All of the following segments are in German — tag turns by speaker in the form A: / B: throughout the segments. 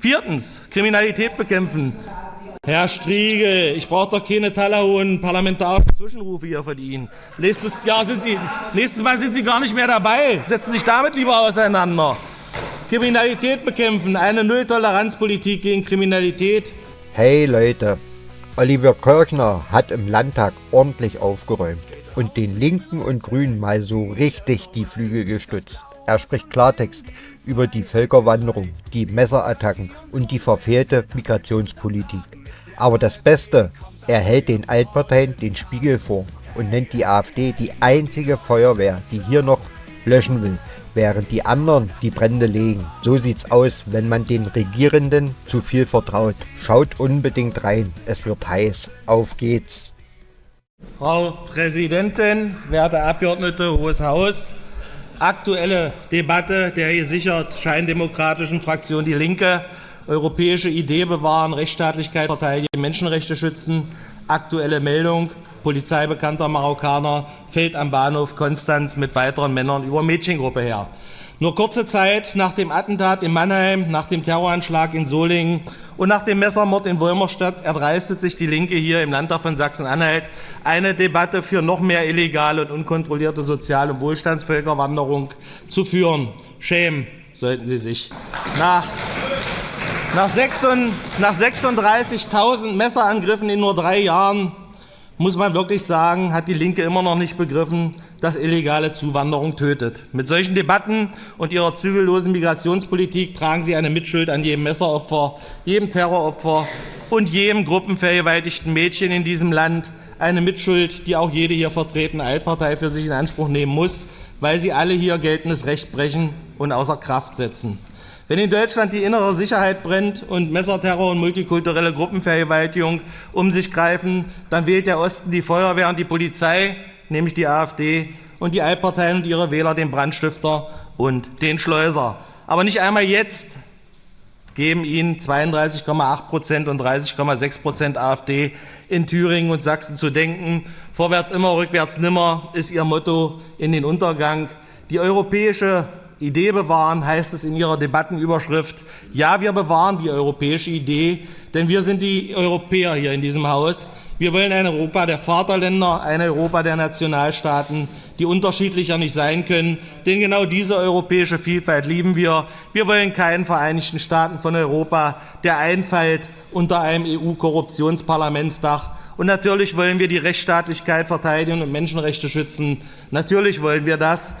A: Viertens, Kriminalität bekämpfen. Herr Striegel, ich brauche doch keine tallerhohen parlamentarischen Zwischenrufe hier verdienen. Nächstes Mal sind Sie gar nicht mehr dabei. Setzen Sie sich damit lieber auseinander. Kriminalität bekämpfen, eine Null-Toleranz-Politik gegen Kriminalität.
B: Hey Leute, Oliver Kirchner hat im Landtag ordentlich aufgeräumt und den Linken und Grünen mal so richtig die Flügel gestützt. Er spricht Klartext über die Völkerwanderung, die Messerattacken und die verfehlte Migrationspolitik. Aber das Beste, er hält den Altparteien den Spiegel vor und nennt die AfD die einzige Feuerwehr, die hier noch löschen will, während die anderen die Brände legen. So sieht's aus, wenn man den Regierenden zu viel vertraut. Schaut unbedingt rein, es wird heiß. Auf geht's.
A: Frau Präsidentin, werte Abgeordnete, Hohes Haus. Aktuelle Debatte der gesichert scheindemokratischen Fraktion Die Linke. Europäische Idee bewahren, Rechtsstaatlichkeit verteidigen, Menschenrechte schützen. Aktuelle Meldung, polizeibekannter Marokkaner fällt am Bahnhof Konstanz mit weiteren Männern über Mädchengruppe her. Nur kurze Zeit nach dem Attentat in Mannheim, nach dem Terroranschlag in Solingen und nach dem Messermord in Wolmerstadt erdreistet sich die Linke hier im Landtag von Sachsen-Anhalt, eine Debatte für noch mehr illegale und unkontrollierte Sozial- und Wohlstandsvölkerwanderung zu führen. Schämen sollten Sie sich. Nach 36.000 Messerangriffen in nur 3 Jahren muss man wirklich sagen, hat die Linke immer noch nicht begriffen, dass illegale Zuwanderung tötet. Mit solchen Debatten und ihrer zügellosen Migrationspolitik tragen sie eine Mitschuld an jedem Messeropfer, jedem Terroropfer und jedem gruppenvergewaltigten Mädchen in diesem Land. Eine Mitschuld, die auch jede hier vertretene Altpartei für sich in Anspruch nehmen muss, weil sie alle hier geltendes Recht brechen und außer Kraft setzen. Wenn in Deutschland die innere Sicherheit brennt und Messerterror und multikulturelle Gruppenvergewaltigung um sich greifen, dann wählt der Osten die Feuerwehr und die Polizei, nämlich die AfD, und die Altparteien und ihre Wähler den Brandstifter und den Schleuser. Aber nicht einmal jetzt geben ihnen 32,8% und 30,6% AfD in Thüringen und Sachsen zu denken. Vorwärts immer, rückwärts nimmer ist ihr Motto in den Untergang. Die europäische Idee bewahren, heißt es in ihrer Debattenüberschrift. Ja, wir bewahren die europäische Idee, denn wir sind die Europäer hier in diesem Haus. Wir wollen ein Europa der Vaterländer, ein Europa der Nationalstaaten, die unterschiedlicher nicht sein können, denn genau diese europäische Vielfalt lieben wir. Wir wollen keinen Vereinigten Staaten von Europa, der einfallt unter einem EU-Korruptionsparlamentsdach. Und natürlich wollen wir die Rechtsstaatlichkeit verteidigen und Menschenrechte schützen. Natürlich wollen wir das.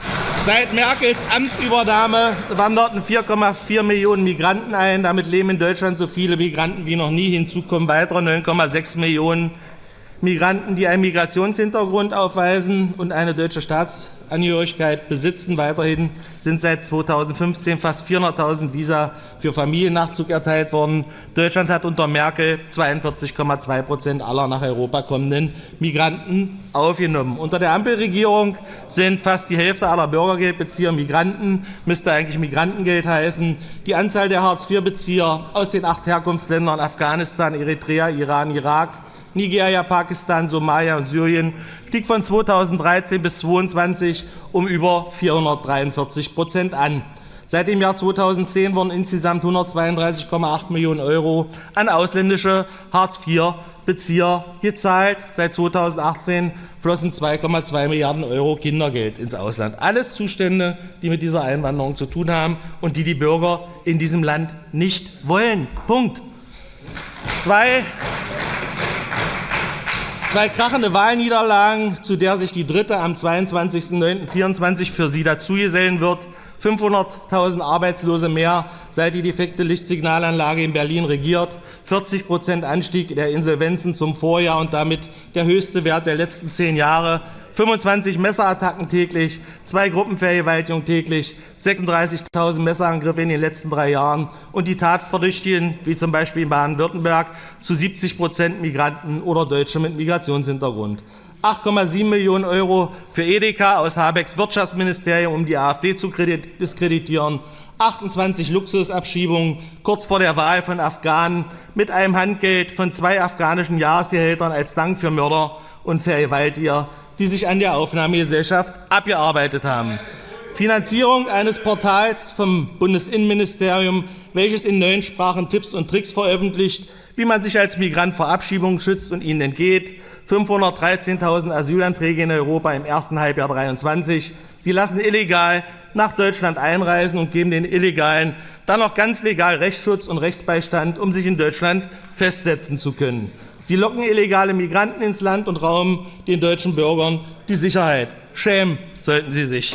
A: Seit Merkels Amtsübernahme wanderten 4,4 Millionen Migranten ein. Damit leben in Deutschland so viele Migranten wie noch nie. Hinzu kommen weitere 9,6 Millionen Migranten, die einen Migrationshintergrund aufweisen und eine deutsche Staatsangehörigkeit besitzen. Weiterhin sind seit 2015 fast 400.000 Visa für Familiennachzug erteilt worden. Deutschland hat unter Merkel 42,2% aller nach Europa kommenden Migranten aufgenommen. Unter der Ampelregierung sind fast die Hälfte aller Bürgergeldbezieher Migranten, müsste eigentlich Migrantengeld heißen. Die Anzahl der Hartz-IV-Bezieher aus den 8 Herkunftsländern Afghanistan, Eritrea, Iran, Irak, Nigeria, Pakistan, Somalia und Syrien stieg von 2013 bis 2022 um über 443% an. Seit dem Jahr 2010 wurden insgesamt 132,8 Millionen € an ausländische Hartz-IV-Bezieher gezahlt. Seit 2018 flossen 2,2 Milliarden € Kindergeld ins Ausland. Alles Zustände, die mit dieser Einwanderung zu tun haben und die die Bürger in diesem Land nicht wollen. Punkt. Zwei krachende Wahlniederlagen, zu der sich die dritte am 22.09.24 für Sie dazugesellen wird. 500.000 Arbeitslose mehr, seit die defekte Lichtsignalanlage in Berlin regiert. 40% Anstieg der Insolvenzen zum Vorjahr und damit der höchste Wert der letzten 10 Jahre. 25 Messerattacken täglich, 2 Gruppenvergewaltigungen täglich, 36.000 Messerangriffe in den letzten 3 Jahren und die Tatverdächtigen, wie zum Beispiel in Baden-Württemberg, zu 70% Migranten oder Deutsche mit Migrationshintergrund. 8,7 Millionen € für Edeka aus Habecks Wirtschaftsministerium, um die AfD zu diskreditieren. 28 Luxusabschiebungen kurz vor der Wahl von Afghanen mit einem Handgeld von 2 afghanischen Jahresgehältern als Dank für Mörder und Vergewaltiger, die sich an der Aufnahmegesellschaft abgearbeitet haben. Finanzierung eines Portals vom Bundesinnenministerium, welches in 9 Sprachen Tipps und Tricks veröffentlicht, wie man sich als Migrant vor Abschiebungen schützt und ihnen entgeht. 513.000 Asylanträge in Europa im ersten Halbjahr 2023. Sie lassen illegal nach Deutschland einreisen und geben den Illegalen dann noch ganz legal Rechtsschutz und Rechtsbeistand, um sich in Deutschland festsetzen zu können. Sie locken illegale Migranten ins Land und rauben den deutschen Bürgern die Sicherheit. Schämen sollten Sie sich.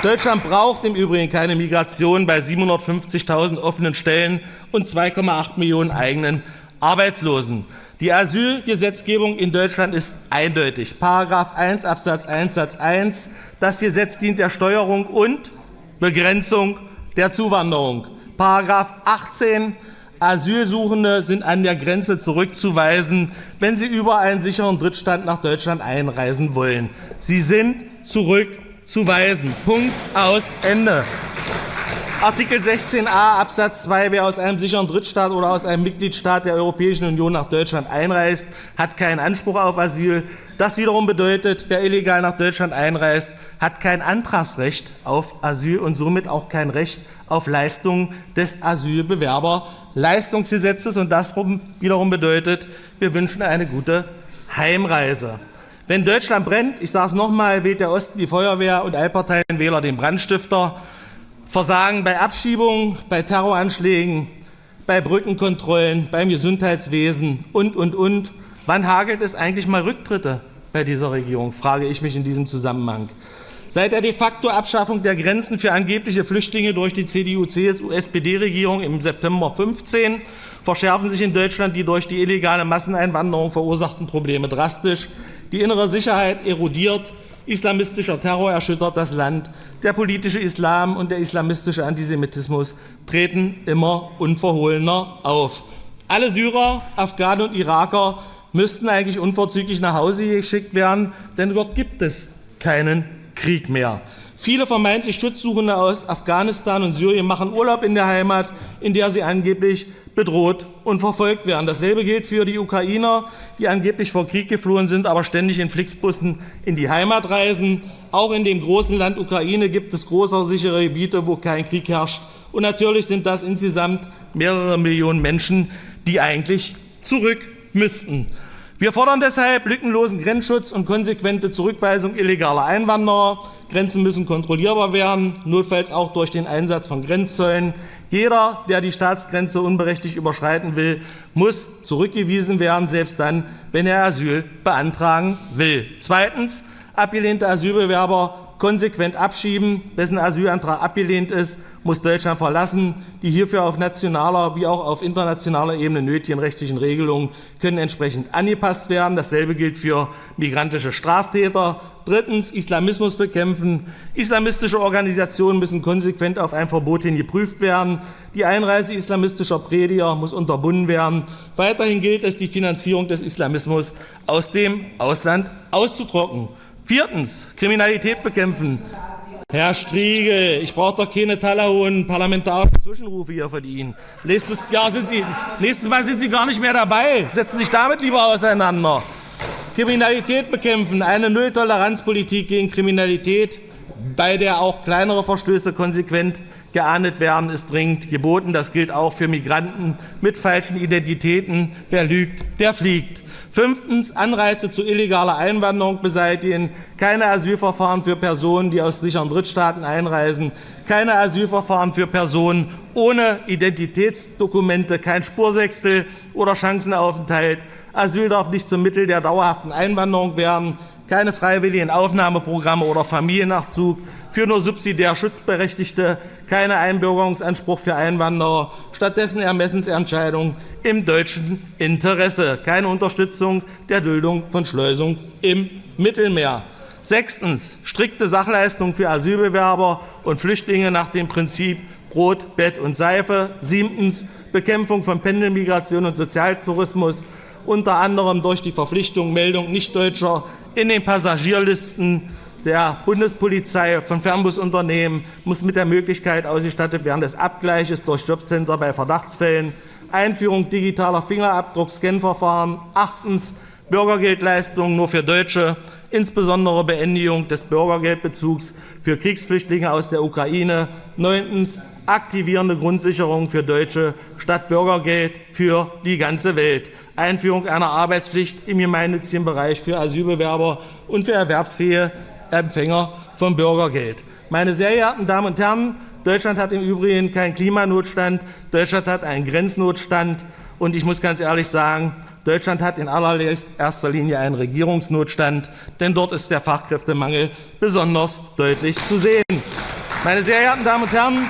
A: Deutschland braucht im Übrigen keine Migration bei 750.000 offenen Stellen und 2,8 Millionen eigenen Arbeitslosen. Die Asylgesetzgebung in Deutschland ist eindeutig. Paragraph 1 Absatz 1 Satz 1. Das Gesetz dient der Steuerung und Begrenzung der Zuwanderung. Paragraph 18. Asylsuchende sind an der Grenze zurückzuweisen, wenn sie über einen sicheren Drittstaat nach Deutschland einreisen wollen. Sie sind zurückzuweisen. Punkt, aus, Ende. Artikel 16a Absatz 2. Wer aus einem sicheren Drittstaat oder aus einem Mitgliedstaat der Europäischen Union nach Deutschland einreist, hat keinen Anspruch auf Asyl. Das wiederum bedeutet, wer illegal nach Deutschland einreist, hat kein Antragsrecht auf Asyl und somit auch kein Recht auf Leistungen des Asylbewerberleistungsgesetzes. Und das wiederum bedeutet, wir wünschen eine gute Heimreise. Wenn Deutschland brennt, ich sage es nochmal, wählt der Osten die Feuerwehr und Allparteienwähler den Brandstifter. Versagen bei Abschiebungen, bei Terroranschlägen, bei Brückenkontrollen, beim Gesundheitswesen und. Wann hagelt es eigentlich mal Rücktritte bei dieser Regierung, frage ich mich in diesem Zusammenhang. Seit der de facto Abschaffung der Grenzen für angebliche Flüchtlinge durch die CDU-CSU-SPD-Regierung im September 2015 verschärfen sich in Deutschland die durch die illegale Masseneinwanderung verursachten Probleme drastisch. Die innere Sicherheit erodiert. Islamistischer Terror erschüttert das Land. Der politische Islam und der islamistische Antisemitismus treten immer unverhohlener auf. Alle Syrer, Afghanen und Iraker müssten eigentlich unverzüglich nach Hause geschickt werden, denn dort gibt es keinen Krieg mehr. Viele vermeintlich Schutzsuchende aus Afghanistan und Syrien machen Urlaub in der Heimat, in der sie angeblich bedroht und verfolgt werden. Dasselbe gilt für die Ukrainer, die angeblich vor Krieg geflohen sind, aber ständig in Flixbussen in die Heimat reisen. Auch in dem großen Land Ukraine gibt es große sichere Gebiete, wo kein Krieg herrscht. Und natürlich sind das insgesamt mehrere Millionen Menschen, die eigentlich zurück müssten. Wir fordern deshalb lückenlosen Grenzschutz und konsequente Zurückweisung illegaler Einwanderer. Grenzen müssen kontrollierbar werden, notfalls auch durch den Einsatz von Grenzzöllen. Jeder, der die Staatsgrenze unberechtigt überschreiten will, muss zurückgewiesen werden, selbst dann, wenn er Asyl beantragen will. Zweitens, abgelehnte Asylbewerber konsequent abschieben. Wessen Asylantrag abgelehnt ist, muss Deutschland verlassen. Die hierfür auf nationaler wie auch auf internationaler Ebene nötigen rechtlichen Regelungen können entsprechend angepasst werden. Dasselbe gilt für migrantische Straftäter. Drittens, Islamismus bekämpfen. Islamistische Organisationen müssen konsequent auf ein Verbot hin geprüft werden. Die Einreise islamistischer Prediger muss unterbunden werden. Weiterhin gilt es, die Finanzierung des Islamismus aus dem Ausland auszutrocknen. Viertens, Kriminalität bekämpfen. Herr Striegel, ich brauche doch keine tallerhohen parlamentarischen Zwischenrufe hier verdienen. Nächstes Mal sind Sie gar nicht mehr dabei. Setzen Sie sich damit lieber auseinander. Kriminalität bekämpfen, eine Null-Toleranz-Politik gegen Kriminalität, bei der auch kleinere Verstöße konsequent geahndet werden, ist dringend geboten. Das gilt auch für Migranten mit falschen Identitäten. Wer lügt, der fliegt. Fünftens, Anreize zu illegaler Einwanderung beseitigen, keine Asylverfahren für Personen, die aus sicheren Drittstaaten einreisen, keine Asylverfahren für Personen ohne Identitätsdokumente, kein Spurwechsel oder Chancenaufenthalt. Asyl darf nicht zum Mittel der dauerhaften Einwanderung werden, keine freiwilligen Aufnahmeprogramme oder Familiennachzug für nur subsidiär Schutzberechtigte, keinen Einbürgerungsanspruch für Einwanderer, stattdessen Ermessensentscheidungen im deutschen Interesse, keine Unterstützung der Duldung von Schleusung im Mittelmeer. Sechstens, strikte Sachleistungen für Asylbewerber und Flüchtlinge nach dem Prinzip Brot, Bett und Seife. Siebtens, Bekämpfung von Pendelmigration und Sozialtourismus, unter anderem durch die Verpflichtung, Meldung Nichtdeutscher in den Passagierlisten der Bundespolizei von Fernbusunternehmen muss mit der Möglichkeit ausgestattet werden des Abgleiches durch Jobcenter bei Verdachtsfällen, Einführung digitaler Fingerabdruck-Scan-Verfahren. Achtens, Bürgergeldleistungen nur für Deutsche insbesondere Beendigung des Bürgergeldbezugs für Kriegsflüchtlinge aus der Ukraine. 9. Aktivierende Grundsicherung für Deutsche statt Bürgergeld für die ganze Welt. Einführung einer Arbeitspflicht im gemeinnützigen Bereich für Asylbewerber und für erwerbsfähige Empfänger von Bürgergeld. Meine sehr geehrten Damen und Herren, Deutschland hat im Übrigen keinen Klimanotstand, Deutschland hat einen Grenznotstand und ich muss ganz ehrlich sagen, Deutschland hat in allererster Linie einen Regierungsnotstand, denn dort ist der Fachkräftemangel besonders deutlich zu sehen. Meine sehr geehrten Damen und Herren,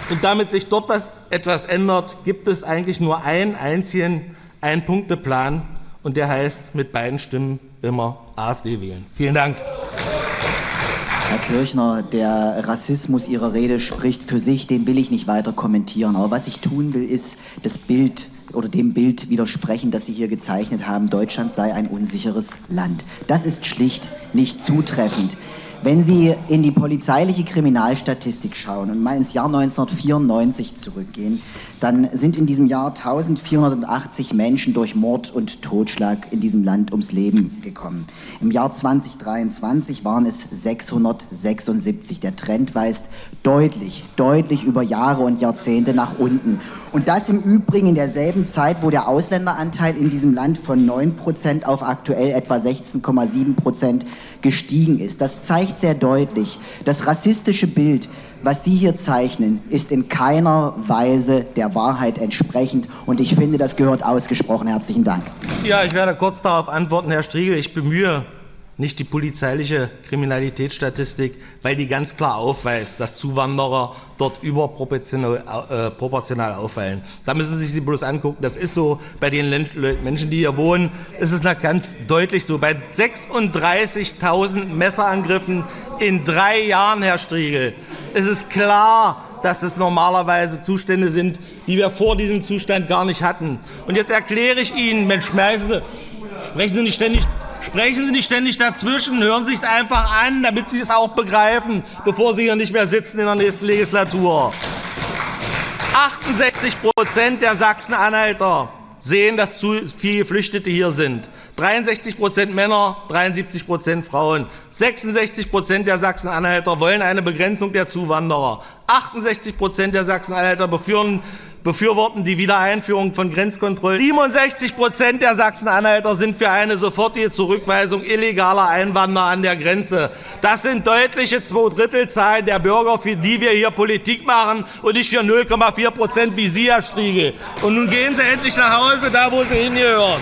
A: und damit sich dort etwas ändert, gibt es eigentlich nur einen einzigen Ein-Punkte-Plan und der heißt mit beiden Stimmen immer AfD wählen. Vielen Dank.
C: Herr Kirchner, der Rassismus Ihrer Rede spricht für sich, den will ich nicht weiter kommentieren. Aber was ich tun will, ist das Bild oder dem Bild widersprechen, das Sie hier gezeichnet haben, Deutschland sei ein unsicheres Land. Das ist schlicht nicht zutreffend. Wenn Sie in die polizeiliche Kriminalstatistik schauen und mal ins Jahr 1994 zurückgehen, dann sind in diesem Jahr 1480 Menschen durch Mord und Totschlag in diesem Land ums Leben gekommen. Im Jahr 2023 waren es 676. Der Trend weist deutlich über Jahre und Jahrzehnte nach unten. Und das im Übrigen in derselben Zeit, wo der Ausländeranteil in diesem Land von 9% auf aktuell etwa 16,7% gestiegen ist. Das zeigt sehr deutlich, das rassistische Bild, was Sie hier zeichnen, ist in keiner Weise der Wahrheit entsprechend. Und ich finde, das gehört ausgesprochen. Herzlichen Dank.
A: Ja, ich werde kurz darauf antworten, Herr Striegel. Ich bemühe nicht die polizeiliche Kriminalitätsstatistik, weil die ganz klar aufweist, dass Zuwanderer dort überproportional auffallen. Da müssen Sie sich bloß angucken. Das ist so, bei den Menschen, die hier wohnen, ist es ganz deutlich so. Bei 36.000 Messerangriffen in 3 Jahren, Herr Striegel, ist es klar, dass es normalerweise Zustände sind, die wir vor diesem Zustand gar nicht hatten. Und jetzt erkläre ich Ihnen, Mensch, sprechen Sie nicht ständig dazwischen, hören Sie es einfach an, damit Sie es auch begreifen, bevor Sie hier nicht mehr sitzen in der nächsten Legislatur. 68% der Sachsen-Anhalter sehen, dass zu viele Geflüchtete hier sind. 63% Männer, 73% Frauen. 66% der Sachsen-Anhalter wollen eine Begrenzung der Zuwanderer. 68% der Sachsen-Anhalter befürworten die Wiedereinführung von Grenzkontrollen. 67% der Sachsen-Anhalter sind für eine sofortige Zurückweisung illegaler Einwanderer an der Grenze. Das sind deutliche 2/3 der Bürger, für die wir hier Politik machen und nicht für 0,4% wie Sie, Herr Striegel. Und nun gehen Sie endlich nach Hause, da wo Sie hingehören.